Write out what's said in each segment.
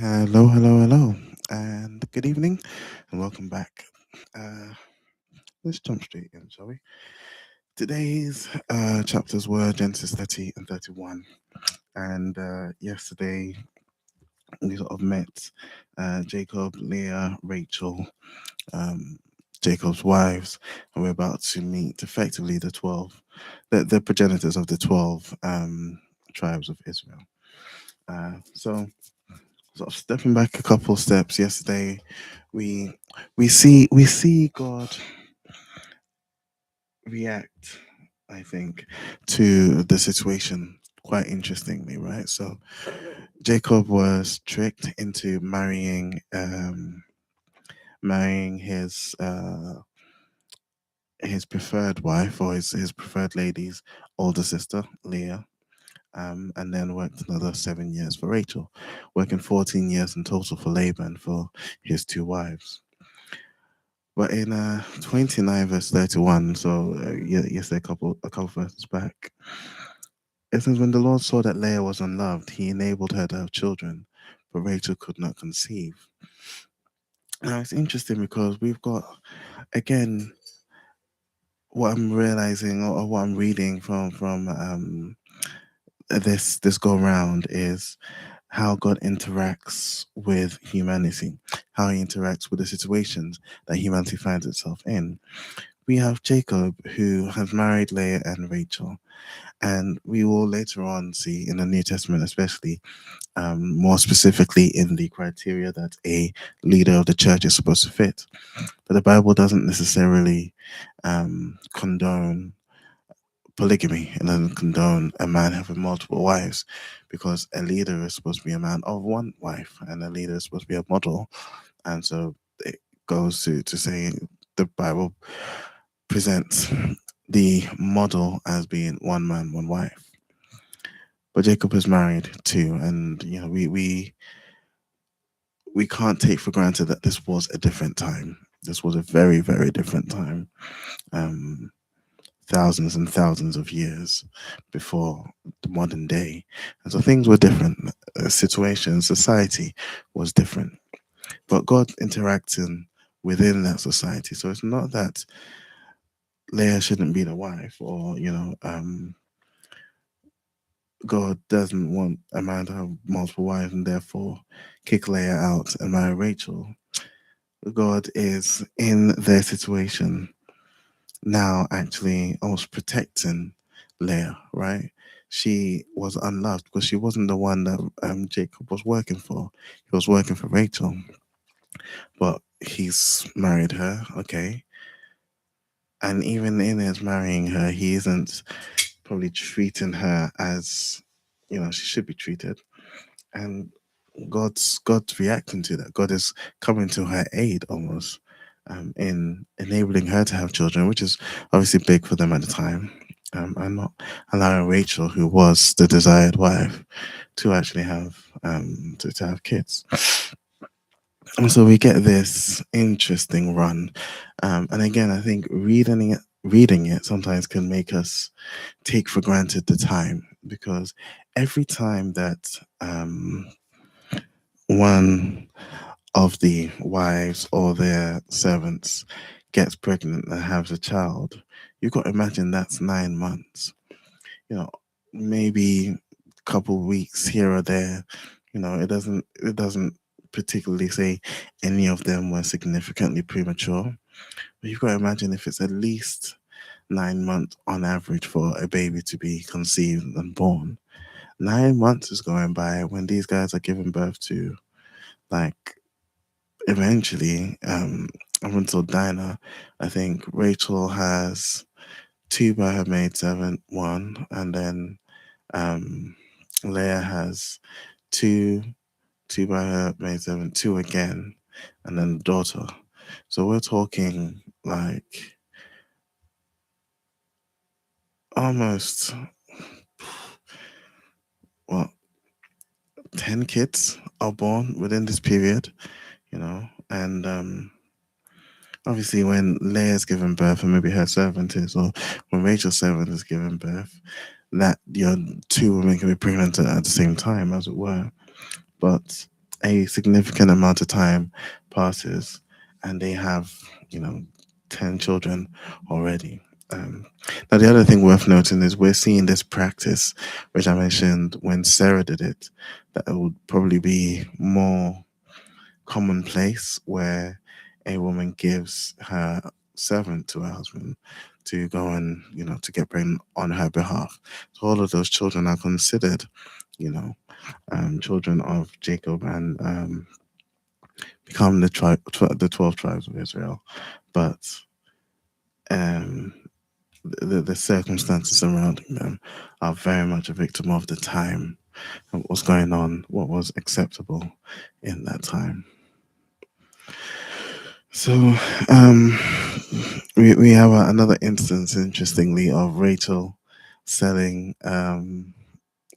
Hello, hello, hello, and good evening, and welcome back. Uh, let's jump straight in, shall we? Today's chapters were Genesis 30 and 31, and yesterday we sort of met Jacob, Leah, Rachel, um, Jacob's wives, and we're about to meet effectively the 12, the progenitors of the 12 tribes of Israel. So, sort of stepping back a couple steps, yesterday we we see God react, I think, to the situation quite interestingly, right? So Jacob was tricked into marrying his preferred wife, or his preferred lady's older sister, Leah. And then worked another 7 years for Rachel, working 14 years in total for Laban for his two wives. But in 29 verse 31, so yesterday, a couple verses back, it says, when the Lord saw that Leah was unloved, he enabled her to have children, but Rachel could not conceive. Now it's interesting because we've got, again, what I'm realizing, or what I'm reading from this go round, is how God interacts with humanity, how he interacts with the situations that humanity finds itself in. We have Jacob, who has married Leah and Rachel, and we will later on see in the New Testament, especially more specifically in the criteria that a leader of the church is supposed to fit. But the Bible doesn't necessarily condone polygamy, and doesn't condone a man having multiple wives, because a leader is supposed to be a man of one wife, and a leader is supposed to be a model. And so it goes to say the Bible presents the model as being one man, one wife. But Jacob is married too, and we can't take for granted that this was a different time. This was a very, very different time. Um, Thousands and thousands of years before the modern day, and so things were different. Situation, society was different, but God interacting within that society. So it's not that Leah shouldn't be the wife, or God doesn't want a man to have multiple wives and therefore kick Leah out and marry Rachel. God is in their situation now, actually almost protecting Leah, right? She was unloved because she wasn't the one that Jacob was working for. He was working for Rachel, but he's married her, okay? And even in his marrying her, he isn't probably treating her as she should be treated. And God's reacting to that. God is coming to her aid almost, in enabling her to have children, which is obviously big for them at the time, and not allowing Rachel, who was the desired wife, to actually have to have kids. And so we get this interesting run, and again, I think reading it sometimes can make us take for granted the time, because every time that one of the wives or their servants gets pregnant and has a child, you've got to imagine that's 9 months. You know, maybe a couple weeks here or there. It doesn't particularly say any of them were significantly premature. But you've got to imagine if it's at least 9 months on average for a baby to be conceived and born. 9 months is going by when these guys are giving birth to, like, eventually, up until Dinah, I think Rachel has two by her maid servant, one, and then um, Leah has two, two by her maid servant, two again, and then daughter. So we're talking like almost, what, 10 kids are born within this period, and obviously, when Leah's given birth, and maybe her servant is, or when Rachel's servant is given birth, that two women can be pregnant at the same time, as it were. But a significant amount of time passes, and they have, you know, 10 children already. Um, Now, the other thing worth noting is we're seeing this practice, which I mentioned when Sarah did it, that it would probably be more commonplace, where a woman gives her servant to her husband to go and, you know, to get pregnant on her behalf. So all of those children are considered, you know, children of Jacob, and become the 12 tribes of Israel. But um, the circumstances surrounding them are very much a victim of the time and what's going on, what was acceptable in that time. So um, we have another instance, interestingly, of Rachel selling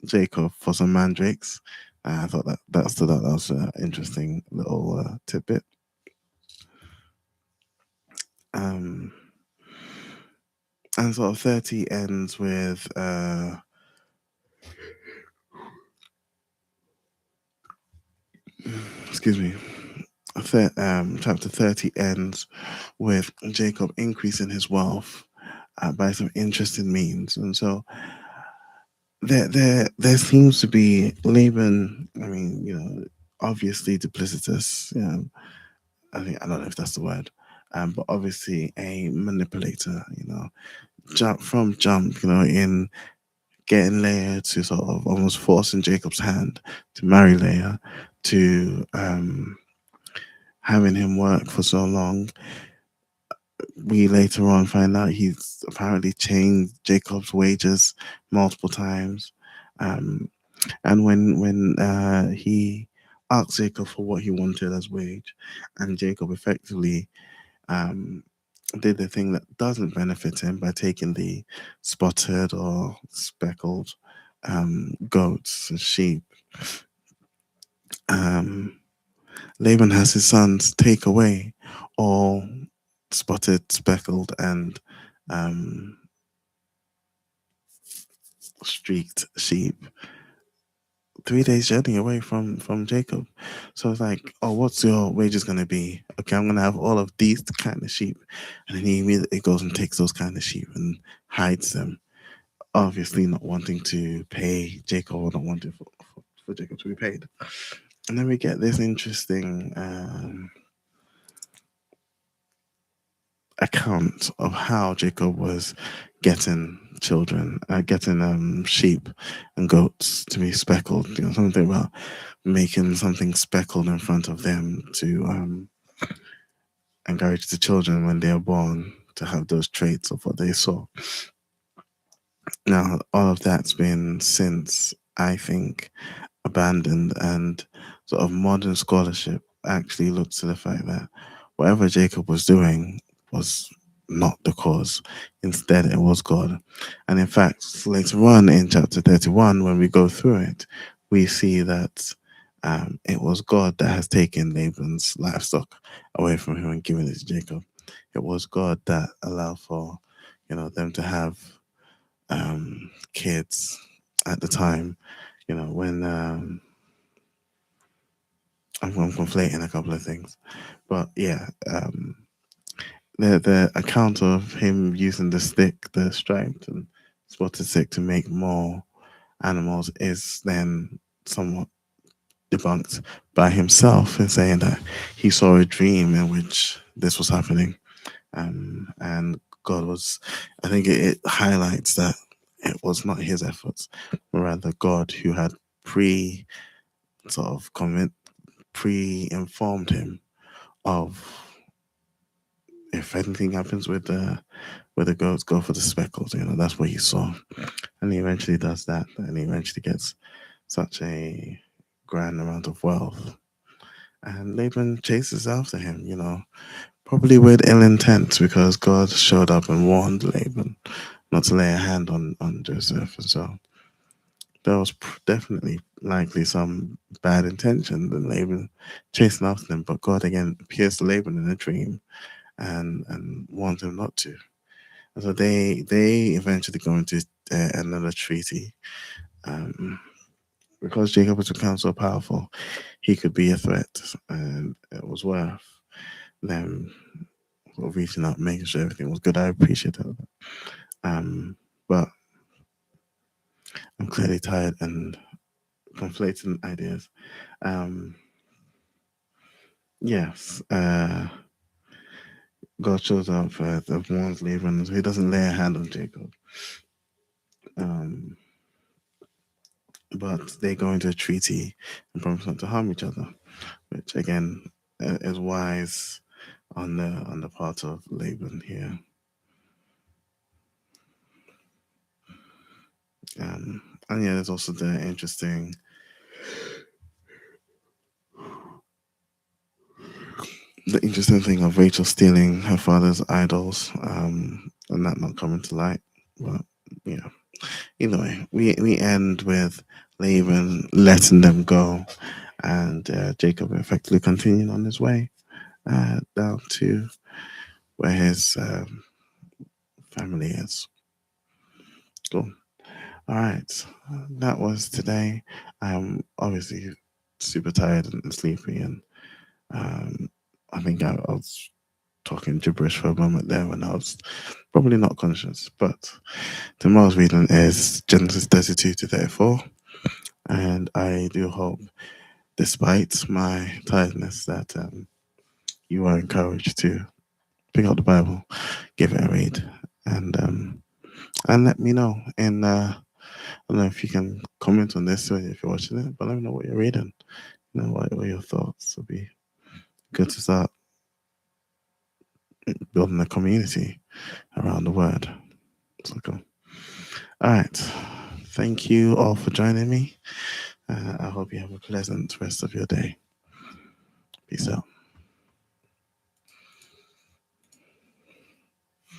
Jacob for some mandrakes. I thought that stood out. That was an interesting little tidbit. Um, and sort of 30 ends with excuse me, chapter 30 ends with Jacob increasing his wealth by some interesting means. And so there seems to be Laban, I mean, you know, obviously duplicitous, you know, I don't know if that's the word, but obviously a manipulator, you know, jump, you know, in getting Leah to sort of almost forcing Jacob's hand to marry Leah, to having him work for so long. We later on find out he's apparently changed Jacob's wages multiple times. Um, and when he asked Jacob for what he wanted as wage, and Jacob effectively um, did the thing that doesn't benefit him by taking the spotted or speckled goats and sheep. Um, Laban has his sons take away all spotted, speckled, and um, streaked sheep 3 days journey away from Jacob. So it's like, oh, what's your wages gonna be? Okay, I'm gonna have all of these kind of sheep, and then he immediately goes and takes those kind of sheep and hides them. Obviously, not wanting to pay Jacob, or not wanting for Jacob to be paid. And then we get this interesting account of how Jacob was getting children, getting sheep and goats to be speckled. You know, something about making something speckled in front of them to encourage the children when they are born to have those traits of what they saw. Now, all of that's been since, I think, abandoned, and sort of modern scholarship actually looks to the fact that whatever Jacob was doing was not the cause. Instead, it was God. And in fact, later on in chapter 31, when we go through it, we see that it was God that has taken Laban's livestock away from him and given it to Jacob. It was God that allowed for, you know, them to have kids at the time. You know, when I'm conflating a couple of things, but yeah, the account of him using the stick, the striped and spotted stick, to make more animals is then somewhat debunked by himself in saying that he saw a dream in which this was happening, and God was. I think it highlights that it was not his efforts, but rather God who had pre sort of pre-informed him of, if anything happens with the goats, go for the speckles. You know, that's what he saw, and he eventually does that, and he eventually gets such a grand amount of wealth. And Laban chases after him, you know, probably with ill intent, because God showed up and warned Laban not to lay a hand on Joseph. And so there was definitely likely some bad intention in Laban chasing after them, but God again appears to Laban in a dream and warns him not to. And so they eventually go into another treaty. Um, because Jacob has become so powerful, he could be a threat, and it was worth them sort of reaching out, making sure everything was good. I appreciate it. But I'm clearly tired and conflating ideas. Um, yes, God shows up the ones leaving, so he doesn't lay a hand on Jacob. Um, but they go into a treaty and promise not to harm each other, which again is wise on the part of Laban here. And yeah, there's also the interesting thing of Rachel stealing her father's idols, and that not coming to light. But yeah, either way, we end with Laban letting them go, and Jacob effectively continuing on his way down to where his family is. Cool. All right, that was today. I'm obviously super tired and sleepy, and um, I think I was talking gibberish for a moment there when I was probably not conscious. But tomorrow's reading is Genesis 32 to 34, and I do hope, despite my tiredness, that you are encouraged to pick up the Bible, give it a read, and let me know. And I don't know if you can comment on this if you're watching it, but let me know what you're reading. You know, what your thoughts would be good to start building a community around the word. So cool. All right. Thank you all for joining me. I hope you have a pleasant rest of your day. Peace out.